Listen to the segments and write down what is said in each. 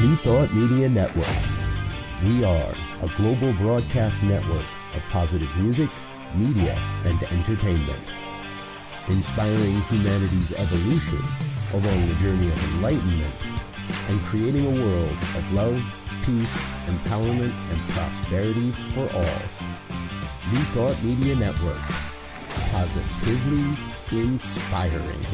New Thought Media Network. We are a global broadcast network of positive music, media, and entertainment, inspiring humanity's evolution along the journey of enlightenment and creating a world of love, peace, empowerment, and prosperity for all. New Thought Media Network. Positively inspiring.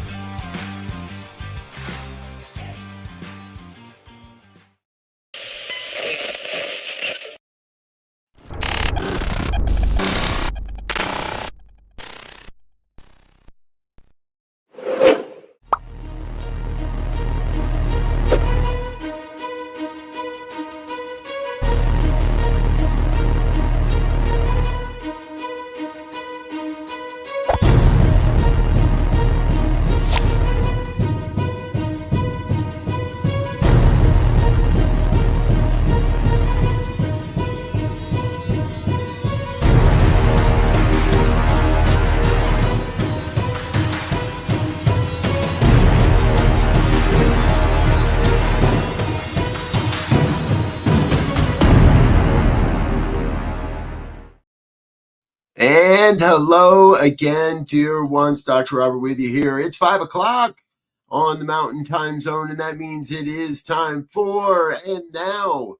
And hello again, dear ones. Dr. Robert with you here. It's 5 o'clock on the Mountain Time Zone, and that means it is time for, and now,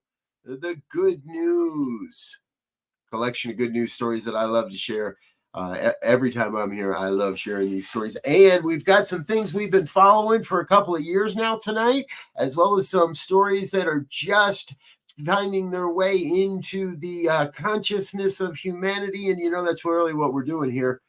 the good news. Collection of good news stories that I love to share. Every time I'm here, I love sharing these stories. And we've got some things we've been following for a couple of years now tonight, as well as some stories that are just finding their way into the consciousness of humanity. And, that's really what we're doing here.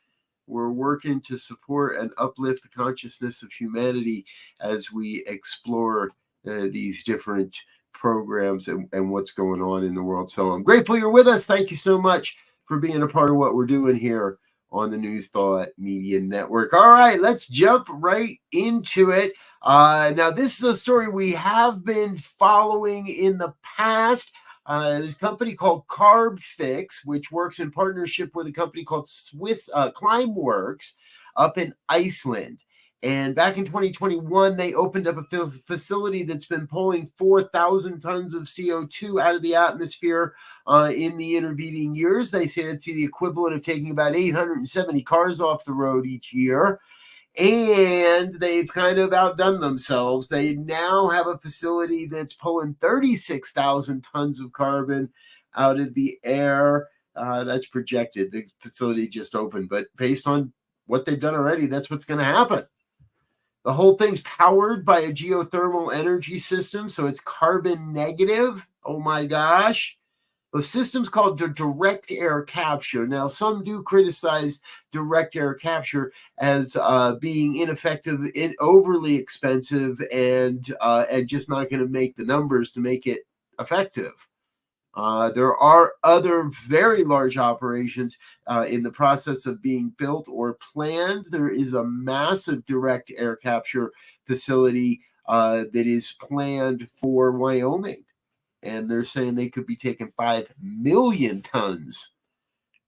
We're working to support and uplift the consciousness of humanity as we explore these different programs and what's going on in the world. So I'm grateful you're with us. Thank you so much for being a part of what we're doing here on the New Thought Media Network. All right, let's jump right into it. Now, this is a story we have been following in the past. There's a company called CarbFix, which works in partnership with a company called Swiss Climeworks up in Iceland. And back in 2021, they opened up a facility that's been pulling 4,000 tons of CO2 out of the atmosphere in the intervening years. They say it's the equivalent of taking about 870 cars off the road each year. And they've kind of outdone themselves. They now have a facility that's pulling 36,000 tons of carbon out of the air. That's projected. The facility just opened, but based on what they've done already, that's what's going to happen. The whole thing's powered by a geothermal energy system, so it's carbon negative. Oh my gosh. The system's called direct air capture. Now, some do criticize direct air capture as being ineffective, overly expensive, and just not going to make the numbers to make it effective. There are other very large operations in the process of being built or planned. There is a massive direct air capture facility that is planned for Wyoming. And they're saying they could be taking 5 million tons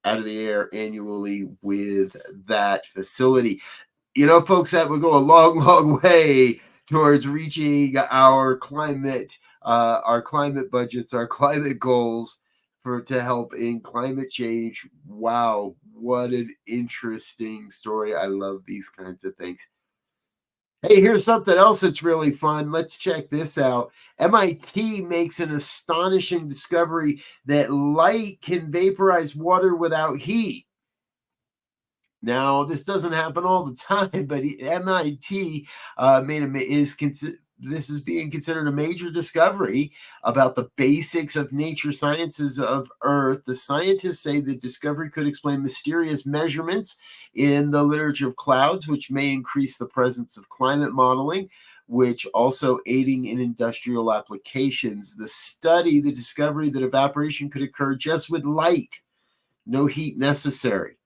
out of the air annually with that facility. Folks, that would go a long, long way towards reaching our climate budgets, our climate goals to help in climate change. Wow, what an interesting story. I love these kinds of things. Hey, here's something else that's really fun. Let's check this out. MIT makes an astonishing discovery that light can vaporize water without heat. Now, this doesn't happen all the time, but MIT this is being considered a major discovery about the basics of nature sciences of Earth. The scientists say the discovery could explain mysterious measurements in the literature of clouds, which may increase the presence of climate modeling, which also aiding in industrial applications. The discovery that evaporation could occur just with light, no heat necessary.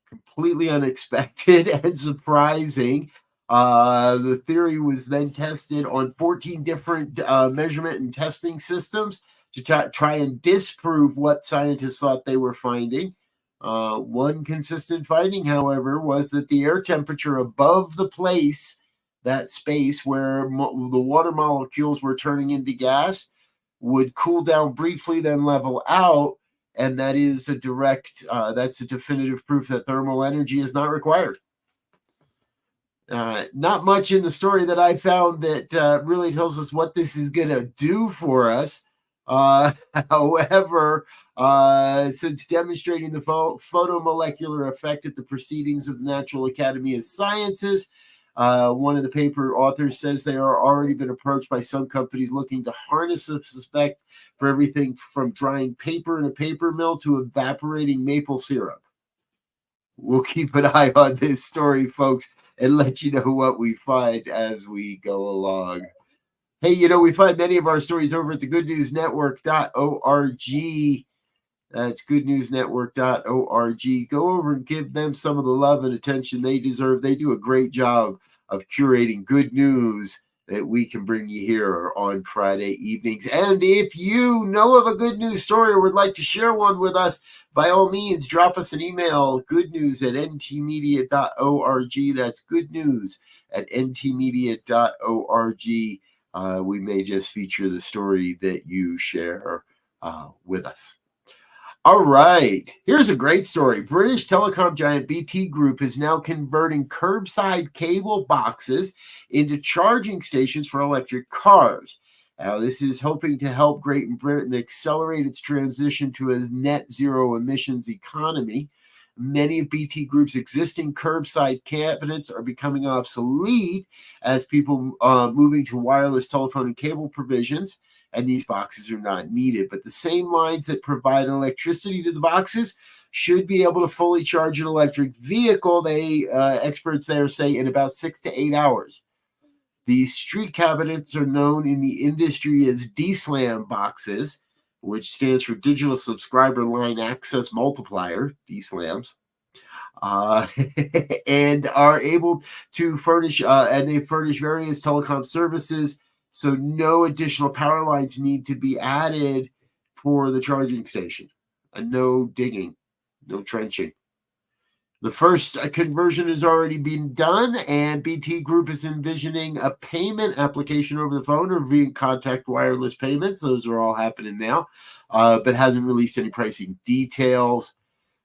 Completely unexpected and surprising. The theory was then tested on 14 different measurement and testing systems to try and disprove what scientists thought they were finding. One consistent finding, however, was that the air temperature above the place that space where the water molecules were turning into gas would cool down briefly, then level out. And that is that's a definitive proof that thermal energy is not required. Not much in the story that I found that really tells us what this is going to do for us. However, since demonstrating the photomolecular effect at the Proceedings of the Natural Academy of Sciences, one of the paper authors says they are already been approached by some companies looking to harness the effect for everything from drying paper in a paper mill to evaporating maple syrup. We'll keep an eye on this story, folks, and let you know what we find as we go along. Hey, we find many of our stories over at the goodnewsnetwork.org. That's goodnewsnetwork.org. Go over and give them some of the love and attention they deserve. They do a great job of curating good news that we can bring you here on Friday evenings. And if you know of a good news story or would like to share one with us, by all means, drop us an email, goodnews@ntmedia.org. That's goodnews@ntmedia.org. We may just feature the story that you share with us. All right, here's a great story. British telecom giant BT Group is now converting curbside cable boxes into charging stations for electric cars. Now, this is hoping to help Great Britain accelerate its transition to a net zero emissions economy. Many of BT Group's existing curbside cabinets are becoming obsolete as people moving to wireless telephone and cable provisions, and these boxes are not needed. But the same lines that provide electricity to the boxes should be able to fully charge an electric vehicle, experts there say, in about 6 to 8 hours. These street cabinets are known in the industry as DSLAM boxes, which stands for Digital Subscriber Line Access Multiplier, DSLAMs, and are able to furnish, and they furnish various telecom services, so no additional power lines need to be added for the charging station, and no digging, no trenching. The first conversion has already been done, and BT Group is envisioning a payment application over the phone or via contact wireless payments. Those are all happening now, but hasn't released any pricing details.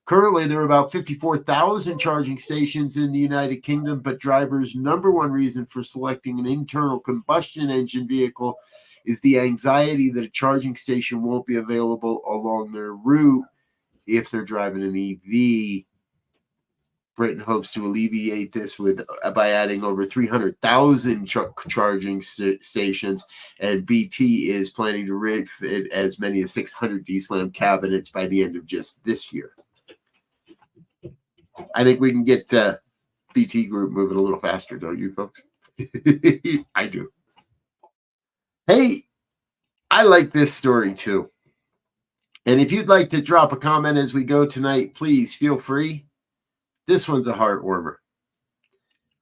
Currently, there are about 54,000 charging stations in the United Kingdom, but drivers' number one reason for selecting an internal combustion engine vehicle is the anxiety that a charging station won't be available along their route if they're driving an EV. Britain hopes to alleviate this by adding over 300,000 charging stations, and BT is planning to refit as many as 600 DSLAM cabinets by the end of just this year. I think we can get BT Group moving a little faster, don't you, folks? I do. Hey, I like this story too. And if you'd like to drop a comment as we go tonight, please feel free. This one's a heartwarmer.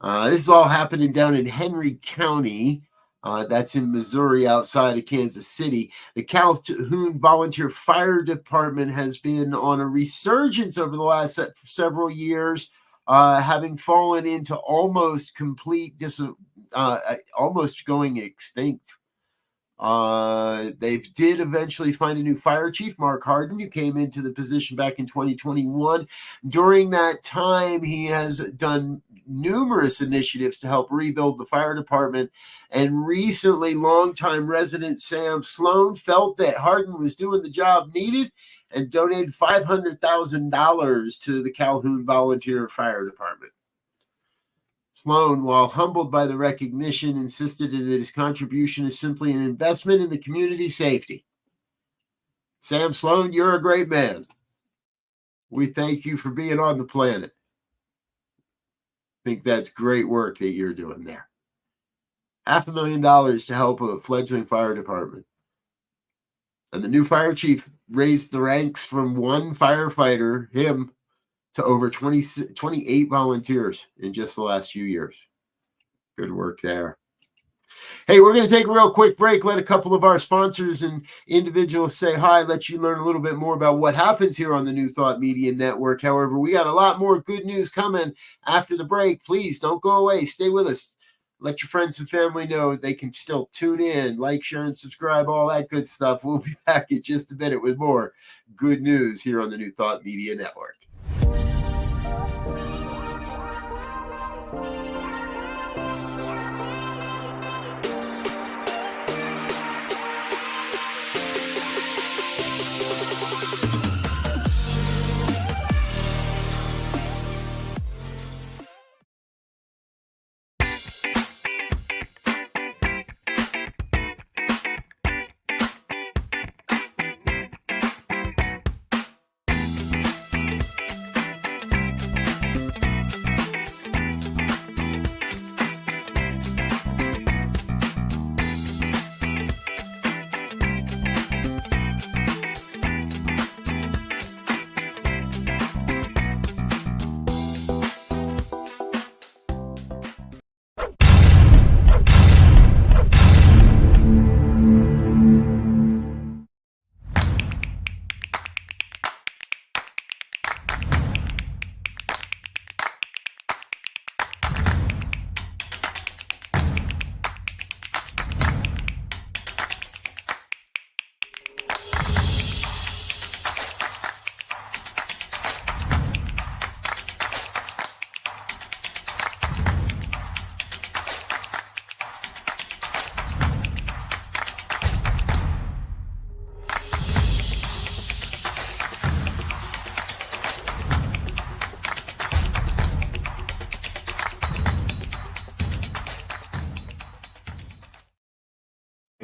This is all happening down in Henry County. That's in Missouri, outside of Kansas City. The Calhoun Volunteer Fire Department has been on a resurgence over the last several years, having fallen into almost almost going extinct. They did eventually find a new fire chief, Mark Harden, who came into the position back in 2021. During that time, he has done numerous initiatives to help rebuild the fire department. And recently, longtime resident Sam Sloan felt that Harden was doing the job needed and donated $500,000 to the Calhoun Volunteer Fire Department. Sloan, while humbled by the recognition, insisted that his contribution is simply an investment in the community's safety. Sam Sloan, you're a great man. We thank you for being on the planet. I think that's great work that you're doing there. $500,000 to help a fledgling fire department. And the new fire chief raised the ranks from one firefighter, him, to over 28 volunteers in just the last few years. Good work there. Hey, we're going to take a real quick break, let a couple of our sponsors and individuals say hi, let you learn a little bit more about what happens here on the New Thought Media Network. However, we got a lot more good news coming after the break. Please don't go away. Stay with us. Let your friends and family know they can still tune in, like, share, and subscribe, all that good stuff. We'll be back in just a minute with more good news here on the New Thought Media Network.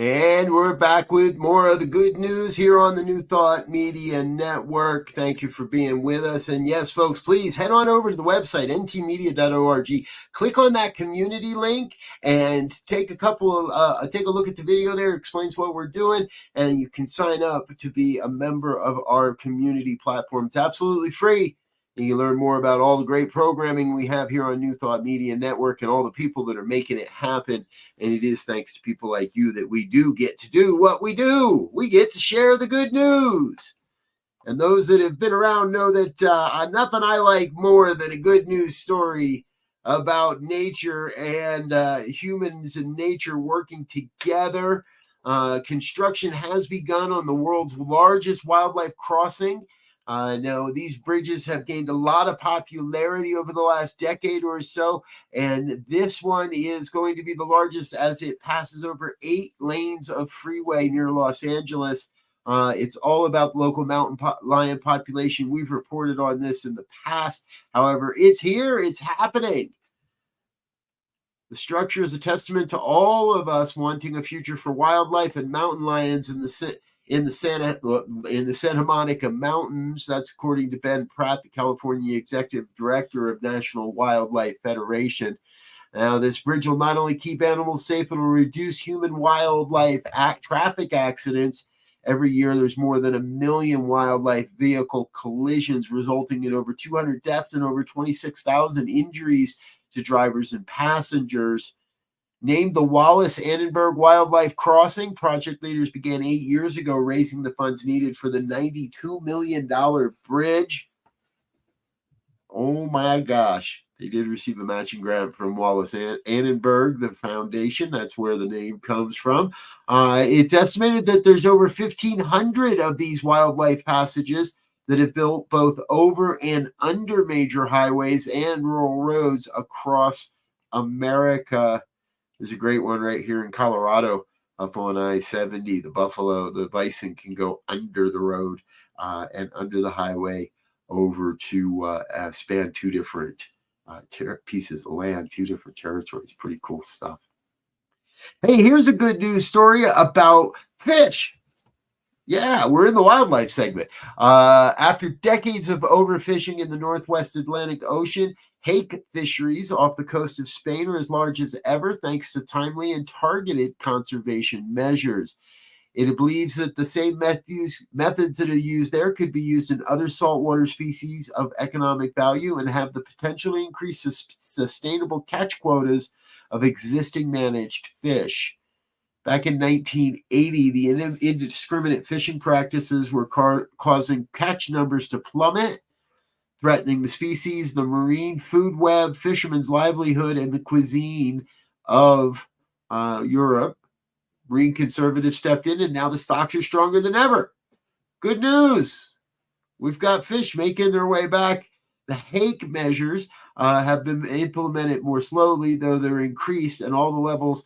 And we're back with more of the good news here on the New Thought Media Network. Thank you for being with us. And yes, folks, please head on over to the website, ntmedia.org. Click on that community link and take a look at the video there. It explains what we're doing, and you can sign up to be a member of our community platform. It's absolutely free. And you learn more about all the great programming we have here on New Thought Media Network and all the people that are making it happen. And it is thanks to people like you that we do get to do what we do. We get to share the good news. And those that have been around know that nothing I like more than a good news story about nature and humans and nature working together. Construction has begun on the world's largest wildlife crossing. Now, these bridges have gained a lot of popularity over the last decade or so, and this one is going to be the largest as it passes over 8 lanes of freeway near Los Angeles. It's all about the local mountain lion population. We've reported on this in the past. However, it's here. It's happening. The structure is a testament to all of us wanting a future for wildlife and mountain lions in the Santa Monica Mountains. That's according to Ben Pratt, the California Executive Director of National Wildlife Federation. Now, this bridge will not only keep animals safe, it will reduce human-wildlife traffic accidents. Every year, there's more than 1 million wildlife vehicle collisions, resulting in over 200 deaths and over 26,000 injuries to drivers and passengers. Named the Wallace-Annenberg Wildlife Crossing, project leaders began 8 years ago raising the funds needed for the $92 million bridge. Oh my gosh. They did receive a matching grant from Wallace-Annenberg, the foundation. That's where the name comes from. It's estimated that there's over 1,500 of these wildlife passages that have built both over and under major highways and rural roads across America. There's a great one right here in Colorado up on I-70. The bison can go under the road and under the highway over to span 2 different pieces of land, 2 different territories. Pretty cool stuff. Hey, here's a good news story about fish. Yeah, we're in the wildlife segment. After decades of overfishing in the Northwest Atlantic Ocean, hake fisheries off the coast of Spain are as large as ever thanks to timely and targeted conservation measures. It believes that the same methods that are used there could be used in other saltwater species of economic value and have the potential to increase sustainable catch quotas of existing managed fish. Back in 1980, the indiscriminate fishing practices were causing catch numbers to plummet, threatening the species, the marine food web, fishermen's livelihood, and the cuisine of Europe, green conservatives stepped in, and now the stocks are stronger than ever. Good news. We've got fish making their way back. The hake measures have been implemented more slowly, though they're increased, and all the levels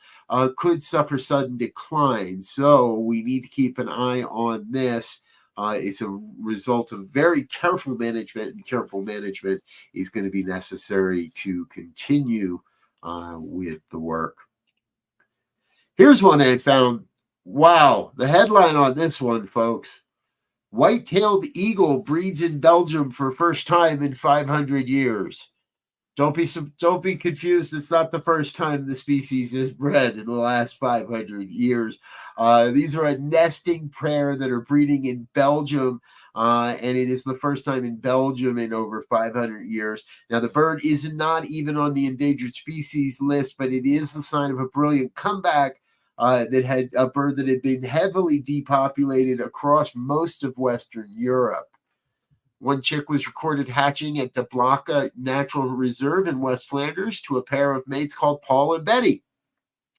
could suffer sudden decline. So we need to keep an eye on this. It's a result of very careful management, and careful management is going to be necessary to continue with the work. Here's one I found. Wow, the headline on this one, folks. White-tailed eagle breeds in Belgium for first time in 500 years. Don't be confused. It's not the first time the species has bred in the last 500 years. These are a nesting pair that are breeding in Belgium, and it is the first time in Belgium in over 500 years. Now, the bird is not even on the endangered species list, but it is the sign of a brilliant comeback that had a bird that had been heavily depopulated across most of Western Europe. One chick was recorded hatching at De Blaka Natural Reserve in West Flanders to a pair of mates called Paul and Betty.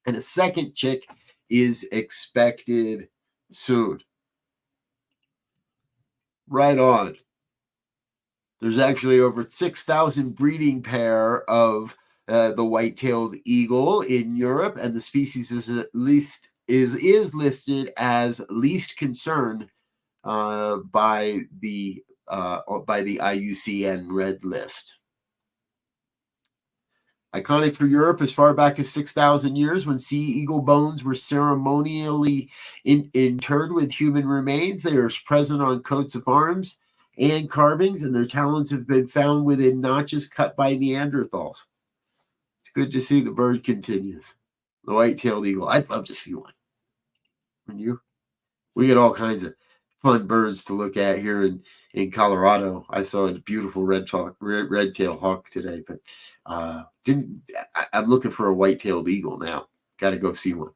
And a second chick is expected soon. Right on. There's actually over 6,000 breeding pair of the white-tailed eagle in Europe, and the species is listed as least concern by the IUCN Red List. Iconic for Europe as far back as 6,000 years, when sea eagle bones were ceremonially interred with human remains. They are present on coats of arms and carvings, and their talons have been found within notches cut by Neanderthals. It's good to see the bird continues. The white-tailed eagle. I'd love to see one. Wouldn't you? We get all kinds of fun birds to look at here in Colorado. I saw a beautiful red-tailed hawk today, but I'm looking for a white-tailed eagle now. Got to go see one.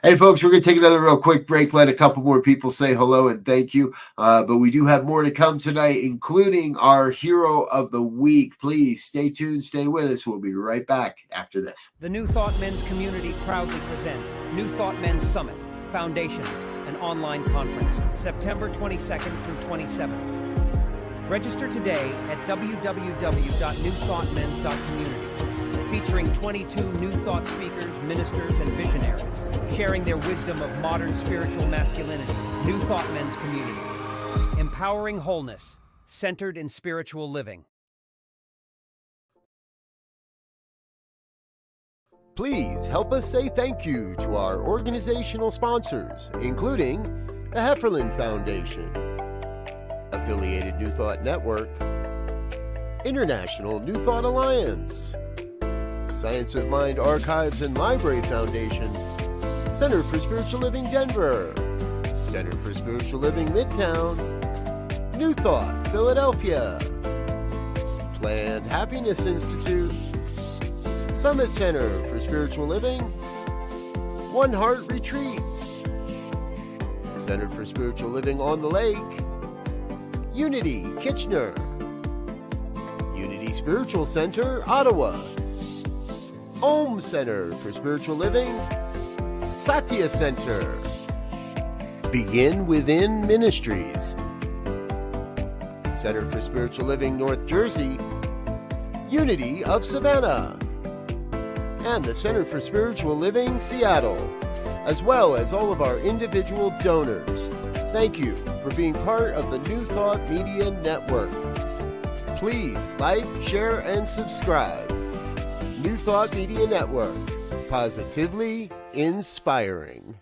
Hey, folks, we're going to take another real quick break, let a couple more people say hello and thank you. But we do have more to come tonight, including our Hero of the Week. Please stay tuned, stay with us. We'll be right back after this. The New Thought Men's community proudly presents New Thought Men's Summit, Foundations, an online conference, September 22nd through 27th. Register today at www.newthoughtmens.community, featuring 22 New Thought speakers, ministers, and visionaries, sharing their wisdom of modern spiritual masculinity. New Thought Men's community, empowering wholeness, centered in spiritual living. Please help us say thank you to our organizational sponsors, including the Hefferland Foundation, Affiliated New Thought Network, International New Thought Alliance, Science of Mind Archives and Library Foundation, Center for Spiritual Living Denver, Center for Spiritual Living Midtown, New Thought Philadelphia, Planned Happiness Institute, Summit Center for Spiritual Living, One Heart Retreats, Center for Spiritual Living on the Lake, Unity Kitchener, Unity Spiritual Center Ottawa, Om Center for Spiritual Living, Satya Center, Begin Within Ministries, Center for Spiritual Living North Jersey, Unity of Savannah, and the Center for Spiritual Living Seattle, as well as all of our individual donors. Thank you for being part of the New Thought Media Network. Please like, share, and subscribe. New Thought Media Network, positively inspiring.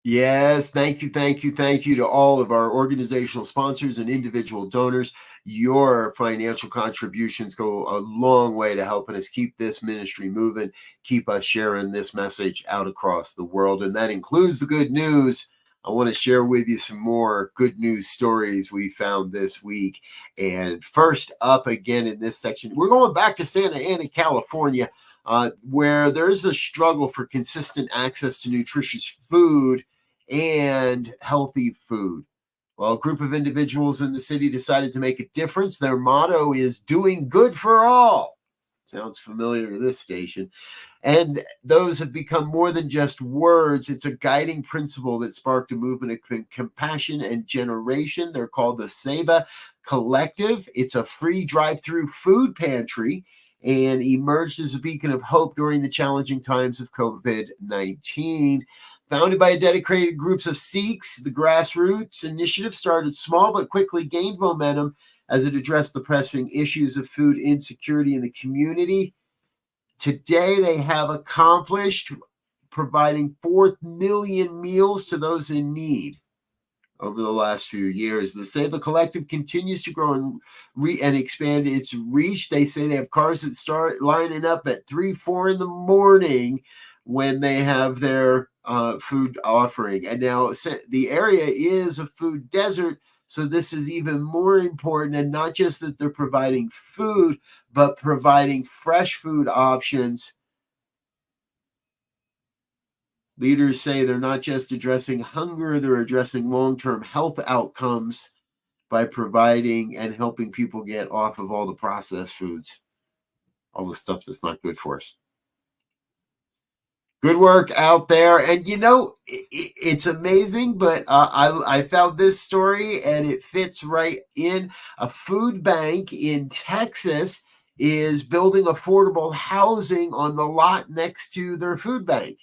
Yes, thank you to all of our organizational sponsors and individual donors. Your financial contributions go a long way to helping us keep this ministry moving, keep us sharing this message out across the world. And that includes the good news. I want to share with you some more good news stories we found this week. And first up again in this section, we're going back to Santa Ana, California, where there's a struggle for consistent access to nutritious food and healthy food. Well, a group of individuals in the city decided to make a difference. Their motto is doing good for all. Sounds familiar to this station. And those have become more than just words. It's a guiding principle that sparked a movement of compassion and generation. They're called the Seba Collective. It's a free drive-through food pantry and emerged as a beacon of hope during the challenging times of COVID-19. Founded by dedicated groups of Sikhs, the grassroots initiative started small but quickly gained momentum as it addressed the pressing issues of food insecurity in the community. Today, they have accomplished providing 4 million meals to those in need over the last few years. The Save the Collective continues to grow and expand its reach. They say they have cars that start lining up at 3, 4 in the morning when they have their food offering. And now the area is a food desert, so this is even more important. And not just that they're providing food, but providing fresh food options. Leaders say they're not just addressing hunger, they're addressing long-term health outcomes by providing and helping people get off of all the processed foods, all the stuff that's not good for us. Good work out there. And it's amazing, but I found this story and it fits right in. A food bank in Texas is building affordable housing on the lot next to their food bank.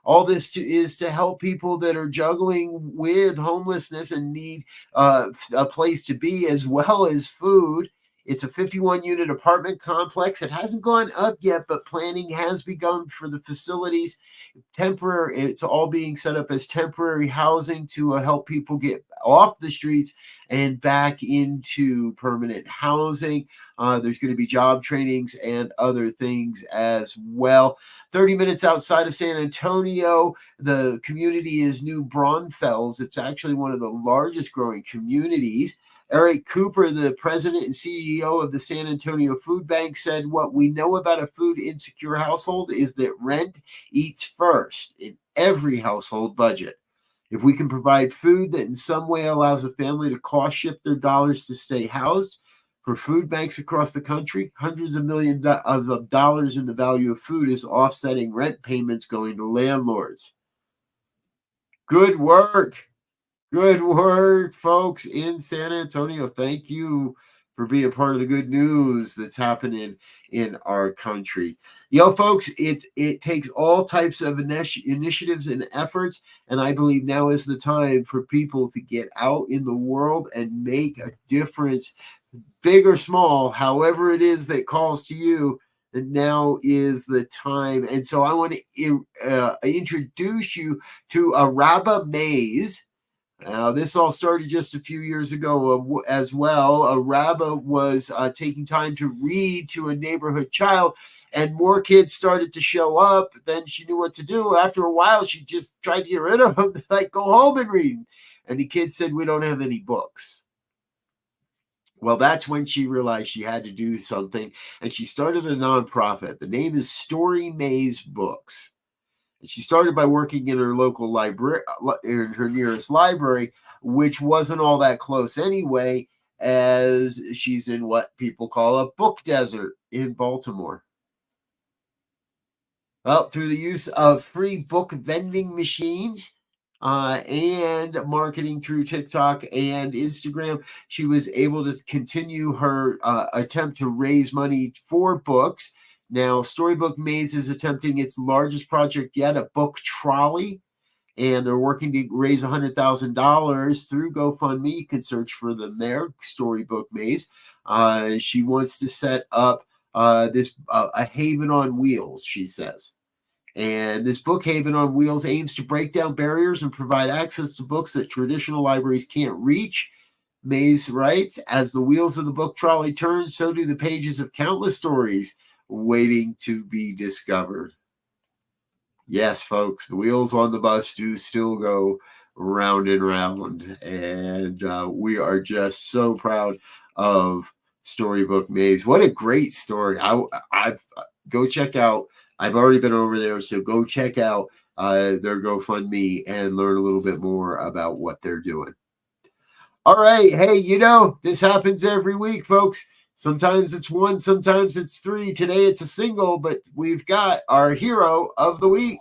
All this is to help people that are juggling with homelessness and need a place to be as well as food. It's a 51-unit apartment complex. It hasn't gone up yet, but planning has begun for the facilities. It's all being set up as temporary housing to help people get off the streets and back into permanent housing. There's going to be job trainings and other things as well. 30 minutes outside of San Antonio, the community is New Braunfels. It's actually one of the largest growing communities. Eric Cooper, the president and CEO of the San Antonio Food Bank, said, "What we know about a food insecure household is that rent eats first in every household budget. If we can provide food that in some way allows a family to cost shift their dollars to stay housed, for food banks across the country, hundreds of millions of dollars in the value of food is offsetting rent payments going to landlords." Good work. Good work, folks in San Antonio. Thank you for being part of the good news that's happening in our country. Folks, it takes all types of initiatives and efforts, and I believe now is the time for people to get out in the world and make a difference, big or small, however it is that calls to you. And now is the time. And so I want to introduce you to Araba Mays. This all started just a few years ago as well. Araba was taking time to read to a neighborhood child, and more kids started to show up. Then she knew what to do. After a while, she just tried to get rid of them, like, go home and read. And the kids said, "We don't have any books." Well, that's when she realized she had to do something, and she started a nonprofit. The name is Story Maze Books. And she started by working in her local library, in her nearest library, which wasn't all that close anyway, as she's in what people call a book desert in Baltimore. Well, through the use of free book vending machines, and marketing through TikTok and Instagram, she was able to continue her attempt to raise money for books. Now, Storybook Maze is attempting its largest project yet, a book trolley, and they're working to raise $100,000 through GoFundMe. You can search for them there, Storybook Maze. She wants to set up a haven on wheels, she says. And this book haven on wheels aims to break down barriers and provide access to books that traditional libraries can't reach. Mays writes, "As the wheels of the book trolley turn, so do the pages of countless stories waiting to be discovered." Yes, folks, the wheels on the bus do still go round and round. And we are just so proud of Storybook Maze. What a great story. I've go check out. I've already been over there, so go check out their GoFundMe and learn a little bit more about what they're doing. All right. Hey, this happens every week, folks. Sometimes it's one, sometimes it's three. Today it's a single, but we've got our hero of the week.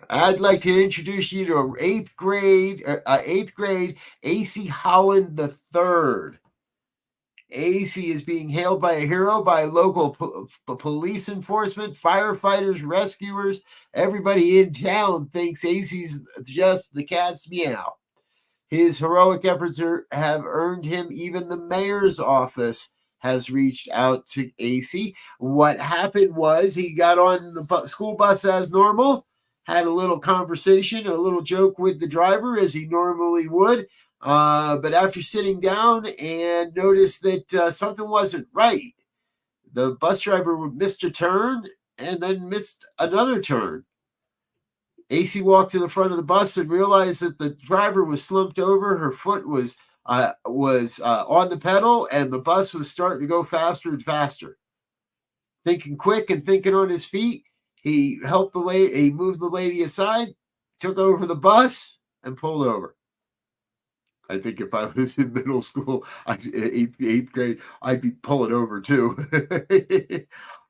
I'd like to introduce you to eighth grade AC Holland III. AC is being hailed by a hero by local police enforcement, firefighters, rescuers. Everybody in town thinks AC's just the cat's meow. His heroic efforts have earned him even the mayor's office has reached out to AC. What happened was he got on the school bus as normal, had a little conversation, a little joke with the driver as he normally would. But after sitting down and noticed that something wasn't right, the bus driver missed a turn and then missed another turn. AC walked to the front of the bus and realized that the driver was slumped over. Her foot was on the pedal, and the bus was starting to go faster and faster. Thinking quick and thinking on his feet, he helped the lady. He moved the lady aside, took over the bus, and pulled over. I think if I was in middle school, eighth grade, I'd be pulling over too.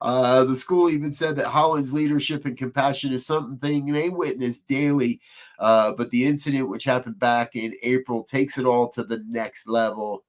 The school even said that Holland's leadership and compassion is something they witness daily. But the incident, which happened back in April, takes it all to the next level.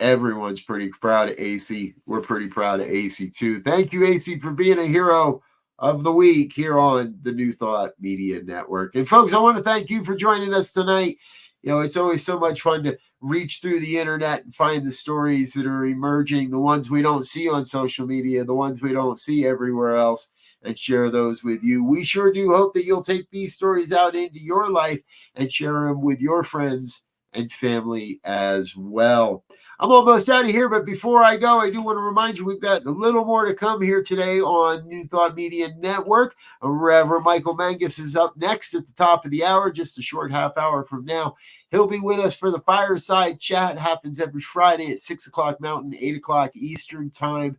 Everyone's pretty proud of AC. We're pretty proud of AC too. Thank you, AC, for being a hero of the week here on the New Thought Media Network. And folks, I want to thank you for joining us tonight. You know, it's always so much fun to reach through the internet and find the stories that are emerging, the ones we don't see on social media, the ones we don't see everywhere else, and share those with you. We sure do hope that you'll take these stories out into your life and share them with your friends and family as well. I'm almost out of here, but before I go, I do want to remind you we've got a little more to come here today on New Thought Media Network. Reverend Michael Mangus is up next at the top of the hour, just a short half hour from now. He'll be with us for the fireside chat. It happens every Friday at 6 o'clock Mountain, 8 o'clock Eastern Time.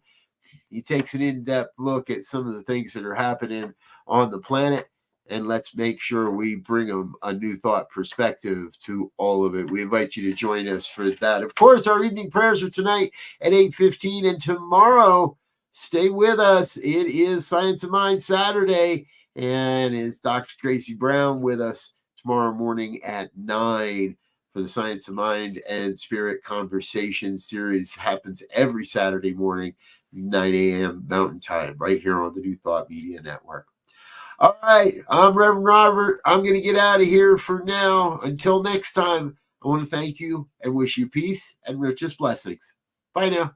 He takes an in-depth look at some of the things that are happening on the planet, and let's make sure we bring them a new thought perspective to all of it. We invite you to join us for that. Of course, our evening prayers are tonight at 8:15, and tomorrow, stay with us. It is Science of Mind Saturday, and it's Dr. Tracy Brown with us tomorrow morning at 9 for the Science of Mind and Spirit Conversation series. Happens every Saturday morning, 9 a.m. Mountain Time, right here on the New Thought Media Network. All right, I'm Reverend Robert. I'm going to get out of here for now. Until next time, I want to thank you and wish you peace and richest blessings. Bye now.